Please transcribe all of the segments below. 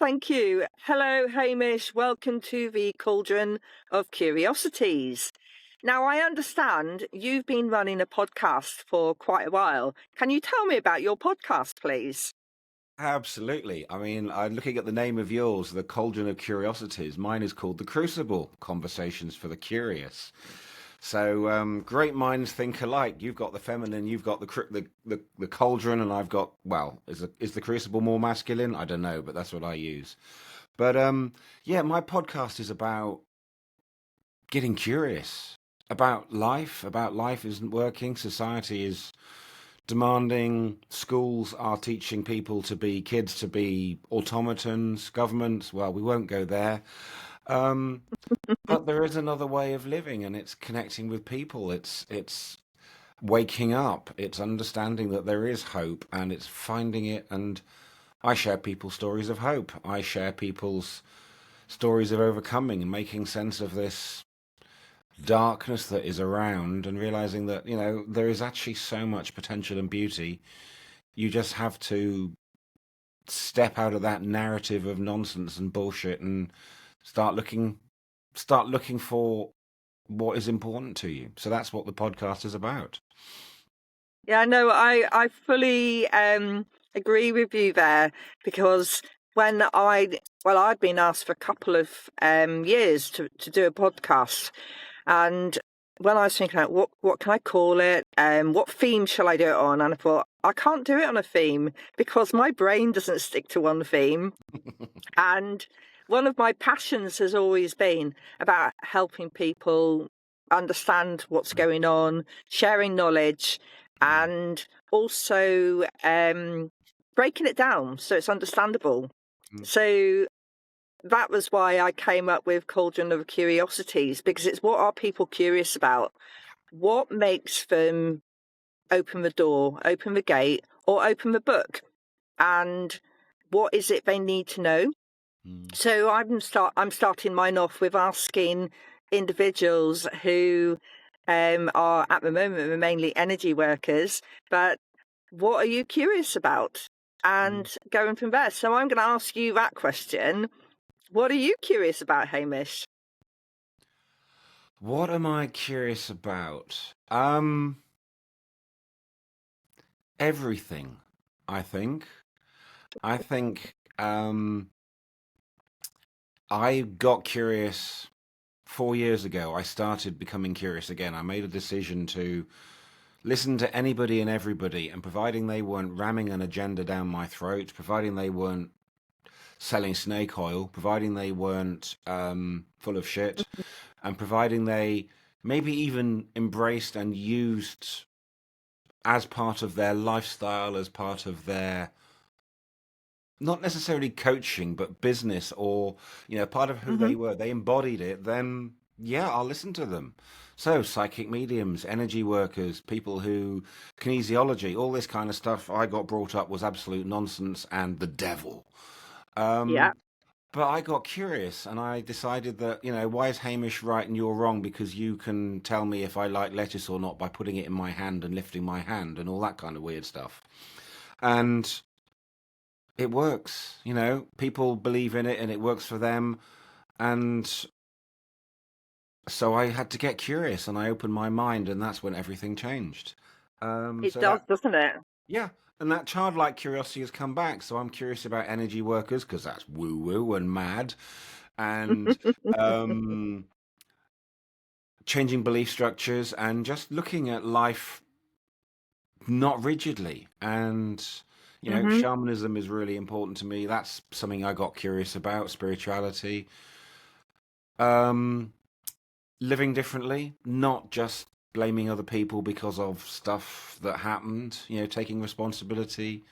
thank you. Hello, Hamish. Welcome to the Cauldron of Curiosities. Now, I understand you've been running a podcast for quite a while. Can you tell me about your podcast, please? Absolutely. I mean, I'm looking at the name of yours, the Cauldron of Curiosities. Mine is called the Crucible, Conversations for the Curious. So great minds think alike. You've got the feminine, you've got the cauldron, and I've got, well, is the Crucible more masculine? I don't know, but that's what I use. But yeah, my podcast is about getting curious about life isn't working, society is demanding, schools are teaching people to be kids to be automatons, governments, well, we won't go there. Um, but there is another way of living, and it's connecting with people. It's waking up. It's understanding that there is hope, and it's finding it. And I share people's stories of hope. I share people's stories of overcoming and making sense of this darkness that is around, and realizing that there is actually so much potential and beauty. You just have to step out of that narrative of nonsense and bullshit and start looking start looking for what is important to you. So that's what the podcast is about. Yeah, no, I fully agree with you there because I'd been asked for a couple of years to do a podcast, and when I was thinking about what can I call it, what theme shall I do it on, and I thought I can't do it on a theme because my brain doesn't stick to one theme, and one of my passions has always been about helping people understand what's going on, sharing knowledge, Mm, and also breaking it down so it's understandable. mm, So that was why I came up with Cauldron of Curiosities, because it's what are people curious about? What makes them open the door, open the gate, or open the book? And what is it they need to know? mm. So I'm starting mine off with asking individuals who are at the moment mainly energy workers, but what are you curious about? Mm. And going from there. So I'm going to ask you that question. What are you curious about, Hamish? What am I curious about? Everything, I think. I think I got curious 4 years ago. I started becoming curious again. I made a decision to listen to anybody and everybody, and providing they weren't ramming an agenda down my throat, providing they weren't selling snake oil, providing they weren't full of shit, and providing they maybe even embraced and used as part of their lifestyle, as part of their not necessarily coaching, but business, or part of who Hmm. they were. They embodied it. Then yeah, I'll listen to them. So psychic mediums, energy workers, people who kinesiology, all this kind of stuff. I got brought up was absolute nonsense and the devil. Yeah. Um, But I got curious and I decided that, why is Hamish right and you're wrong? Because you can tell me if I like lettuce or not by putting it in my hand and lifting my hand and all that kind of weird stuff. And it works, people believe in it and it works for them. And so I had to get curious and I opened my mind, and that's when everything changed. It So does, that, doesn't it? yeah. And that childlike curiosity has come back. So I'm curious about energy workers because that's woo woo and mad. And um, changing belief structures and just looking at life not rigidly. And Hmm. shamanism is really important to me. That's something I got curious about. Spirituality, um living differently, not just blaming other people because of stuff that happened, taking responsibility,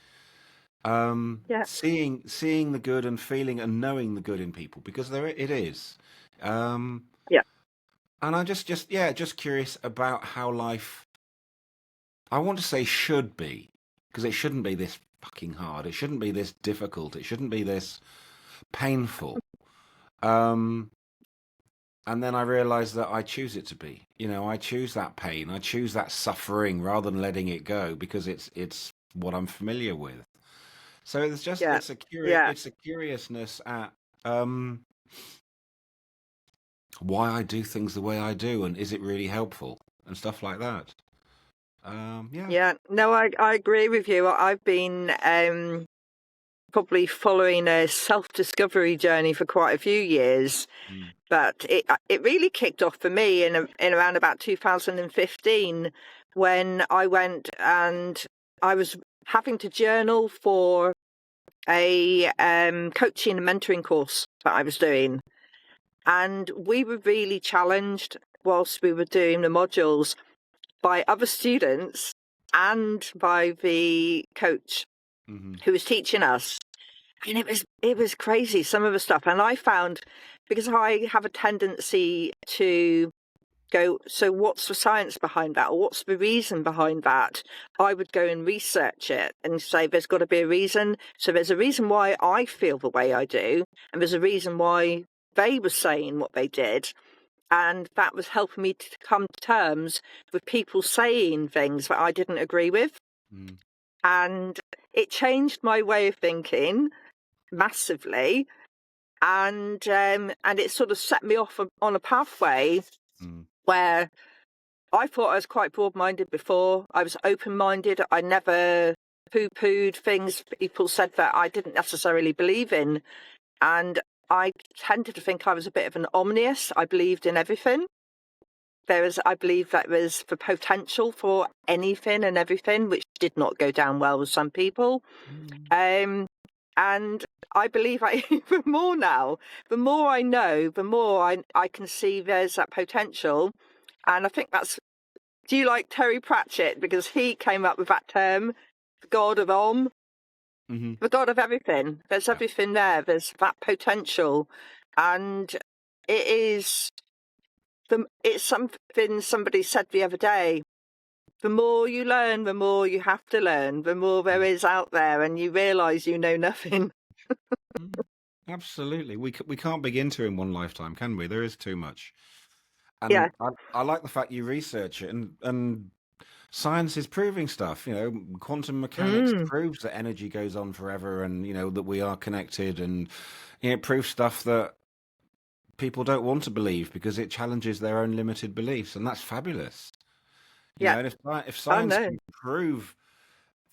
Yeah. seeing the good and feeling and knowing the good in people, because there it is. um Yeah. and I just curious about how life, I want to say, should be, because it shouldn't be this fucking hard. It shouldn't be this difficult. It shouldn't be this painful. Um, and then I realized that I choose it to be. I choose that pain. I choose that suffering rather than letting it go, because it's what I'm familiar with. So it's just Yeah. Yeah. it's a curiousness at um why I do things the way I do, and is it really helpful and stuff like that. Yeah. Yeah. No, I agree with you. I've been probably following a self-discovery journey for quite a few years, Mm, but it really kicked off for me in around about 2015 when I went and I was having to journal for a coaching and mentoring course that I was doing. And we were really challenged whilst we were doing the modules by other students and by the coach hmm who was teaching us. And it was crazy, some of the stuff. And I found, because I have a tendency to go, so what's the science behind that? Or what's the reason behind that? I would go and research it and say, there's got to be a reason. So there's a reason why I feel the way I do. And there's a reason why they were saying what they did. And that was helping me to come to terms with people saying things that I didn't agree with. mm, And it changed my way of thinking massively. And it sort of set me off on a pathway mm, where I thought I was quite broad-minded before. I was open-minded. I never poo-pooed things people said that I didn't necessarily believe in. And I tended to think I was a bit of an omnius. I believed in everything. I believe that there was the potential for anything and everything, which did not go down well with some people. mm, Um, and I believe I even more now. The more I know, the more I can see there's that potential. And I think that's, do you like Terry Pratchett? Because he came up with that term, the God of Om, hmm the God of everything. There's Yeah. everything there. There's that potential. And it is, it's something somebody said the other day. The more you learn, the more you have to learn, the more there Mm, is out there, and you realise you know nothing. mm. Absolutely. We can't begin to in one lifetime, can we? There is too much. And Yeah. I like the fact you research it, and science is proving stuff. Quantum mechanics Mm. proves that energy goes on forever, and that we are connected, and it proves stuff that people don't want to believe because it challenges their own limited beliefs, and that's fabulous. Yeah. And if I science know. can prove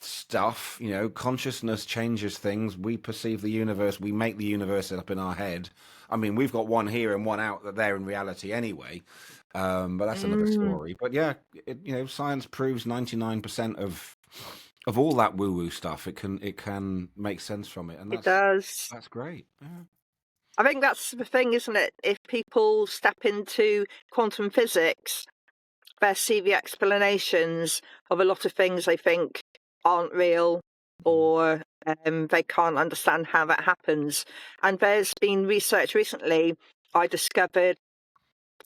stuff, consciousness changes things. We perceive the universe, we make the universe up in our head. I mean, we've got one here and one out that they're in reality anyway. But that's another Mm. story. But yeah, science proves 99% of all that woo-woo stuff. It can make sense from it, and It that's does. that's great. Yeah. I think that's the thing, isn't it? If people step into quantum physics, they see the explanations of a lot of things they think aren't real, Mm, or they can't understand how that happens. And there's been research recently I discovered,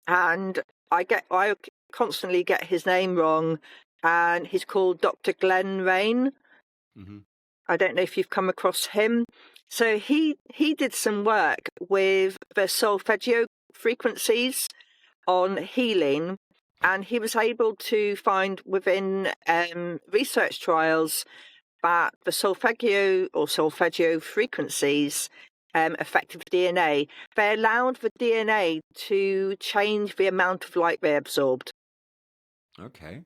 and I constantly get his name wrong, and he's called Dr. Glenn Rain. mhm, I don't know if you've come across him. So he did some work with the solfeggio frequencies on healing, and he was able to find within research trials that the solfeggio frequencies affected the DNA. They allowed the DNA to change the amount of light they absorbed. Okay.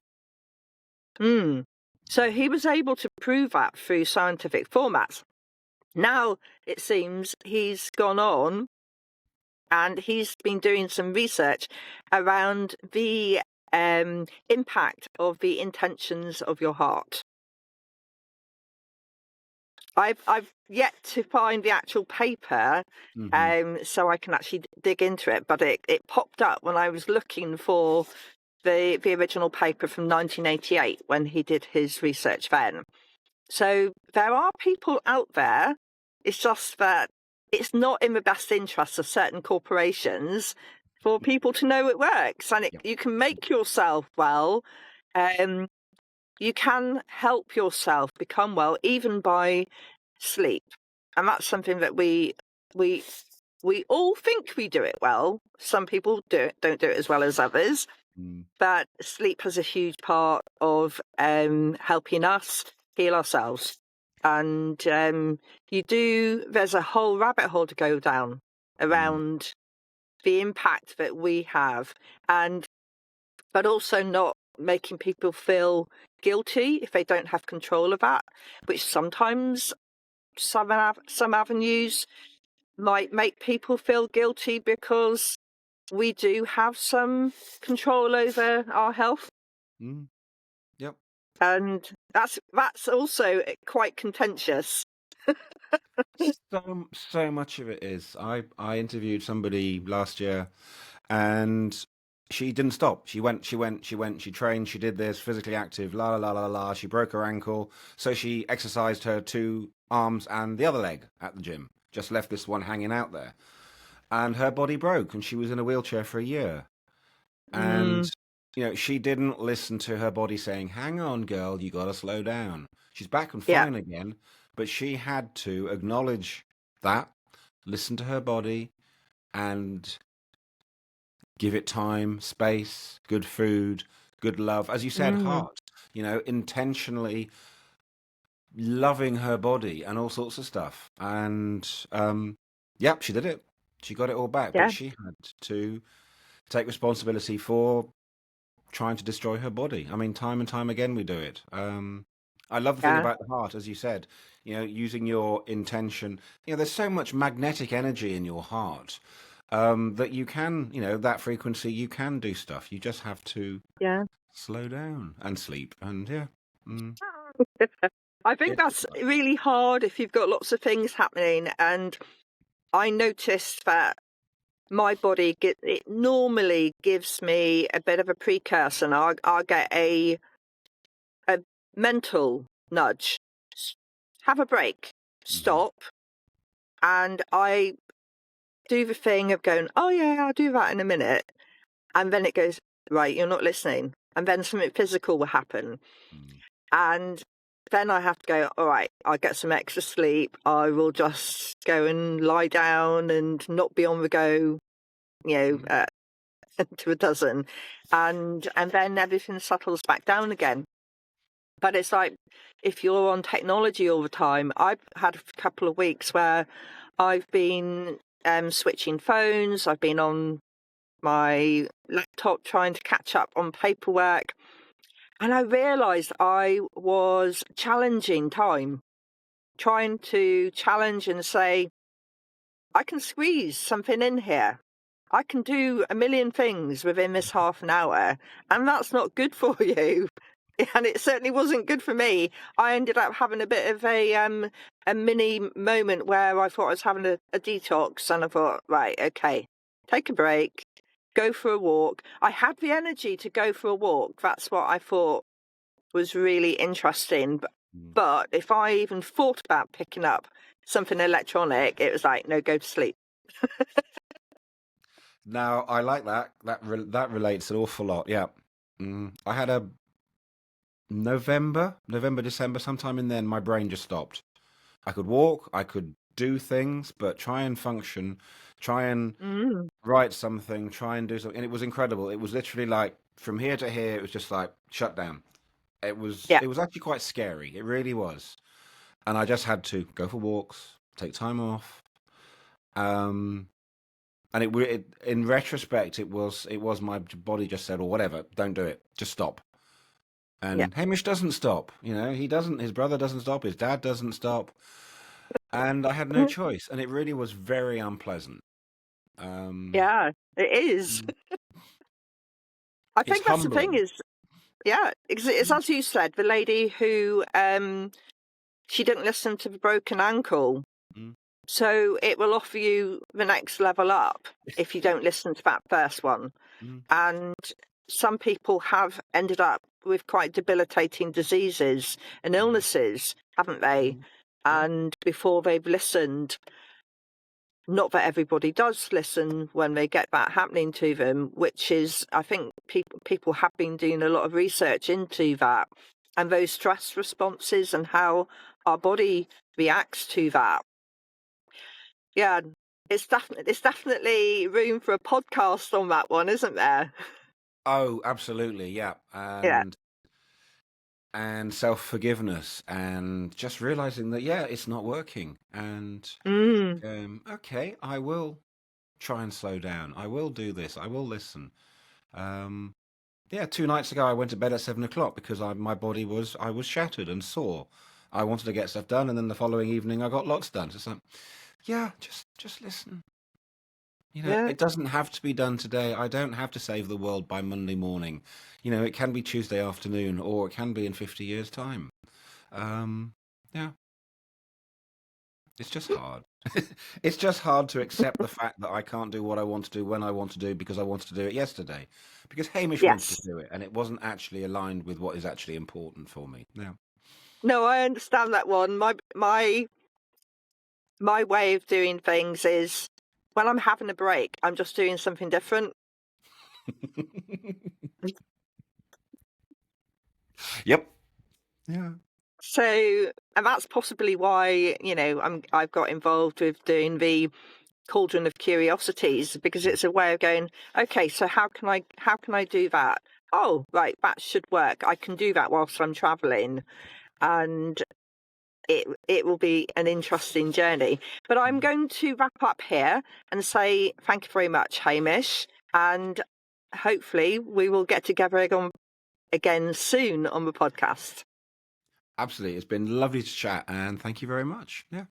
Mm. So he was able to prove that through scientific formats. Now it seems he's gone on and he's been doing some research around the impact of the intentions of your heart. I've yet to find the actual paper, hmm so I can actually dig into it. But it popped up when I was looking for the original paper from 1988 when he did his research then. So there are people out there. It's just that it's not in the best interest of certain corporations for people to know it works, and Yeah. you can make yourself well. Um, you can help yourself become well even by sleep, and that's something that we we all think we do it well. Some people don't do it as well as others, Mm. but sleep has a huge part of helping us heal ourselves. And there's a whole rabbit hole to go down around the impact that we have, but also not making people feel guilty if they don't have control of that, which sometimes some avenues might make people feel guilty because we do have some control over our health. Mm. Yep. And that's also quite contentious. So much of it is. I interviewed somebody last year, and she didn't stop. She went. She trained. She did this, physically active. La la la la la. She broke her ankle, so she exercised her two arms and the other leg at the gym. Just left this one hanging out there, and her body broke, and she was in a wheelchair for a year. And she didn't listen to her body saying, "Hang on, girl, you got to slow down." She's back and Yeah. fine again, but she had to acknowledge that, listen to her body, and give it time, space, good food, good love. As you said, heart, intentionally loving her body and all sorts of stuff. And yep, she did it. She got it all back, but Yeah. she had to take responsibility for trying to destroy her body. I mean, time and time again we do it. I love the thing Yeah. about the heart, as you said, using your intention. There's so much magnetic energy in your heart, that you can, that frequency, you can do stuff. You just have to Yeah. slow down and sleep. And yeah, I think it's that's really hard if you've got lots of things happening. And I noticed that my body it normally gives me a bit of a precursor, and I'll get a mental nudge. Have a break. Stop. And I do the thing of going, oh yeah, I'll do that in a minute. And then it goes, right, you're not listening. And then something physical will happen. And then I have to go, all right, I'll get some extra sleep. I will just go and lie down and not be on the go, to a dozen. And then everything settles back down again. But it's like, if you're on technology all the time, I've had a couple of weeks where I've been switching phones. I've been on my laptop trying to catch up on paperwork. And I realised I was challenging time, trying to challenge and say, I can squeeze something in here. I can do a million things within this half an hour, and that's not good for you. And it certainly wasn't good for me. I ended up having a bit of a mini moment where I thought I was having a detox, and I thought, right, okay, take a break, go for a walk. I had the energy to go for a walk. That's what I thought was really interesting. But if I even thought about picking up something electronic, it was like, no, go to sleep. Now I like that. That relates an awful lot. Yeah. I had a November, December, sometime in then, my brain just stopped. I could walk, I could do things, but try and function, try and write something, try and do something. And it was incredible. It was literally like from here to here, it was just like shut down. Yeah. It was actually quite scary. It really was. And I just had to go for walks, take time off. Um, and in retrospect, it was my body just said, or whatever, don't do it, just stop. Yeah. And Hamish doesn't stop. He doesn't. His brother doesn't stop. His dad doesn't stop. And I had no choice. And it really was very unpleasant. Yeah, it is. I It's think that's the thing humbling. is, yeah, it's as you said, the lady who she didn't listen to the broken ankle. Mm, So it will offer you the next level up if you don't listen to that first one. mm, And some people have ended up with quite debilitating diseases and mm, illnesses, haven't they? yeah. And before they've listened, not that everybody does listen when they get that happening to them, which is, I think people have been doing a lot of research into that and those stress responses and how our body reacts to that. Yeah, it's definitely room for a podcast on that one, isn't there? Oh, absolutely. Yeah. Yeah. And and self-forgiveness, and just realizing that, yeah, it's not working. And Mm. okay, I will try and slow down. I will do this. I will listen. Um, yeah, 2 nights ago, I went to bed at 7 o'clock because my body I was shattered and sore. I wanted to get stuff done, and then the following evening, I got lots done. So it's like, yeah, just listen. Yeah. It doesn't have to be done today. I don't have to save the world by Monday morning. It can be Tuesday afternoon, or it can be in 50 years' time. Um, yeah, it's just hard. It's just hard to accept the fact that I can't do what I want to do when I want to do because I wanted to do it yesterday. Because Hamish wanted to Yes. do it, and it wasn't actually aligned with what is actually important for me. Yeah. No, I understand that one. My way of doing things is when I'm having a break, I'm just doing something different. Yep. Yeah. So, and that's possibly why, I've got involved with doing the Cauldron of Curiosities, because it's a way of going, okay, so how can I do that? Oh, right, that should work. I can do that whilst I'm traveling, and it will be an interesting journey. But I'm going to wrap up here and say thank you very much, Hamish, and hopefully we will get together again soon on the podcast. Absolutely. It's been lovely to chat, and thank you very much. Yeah.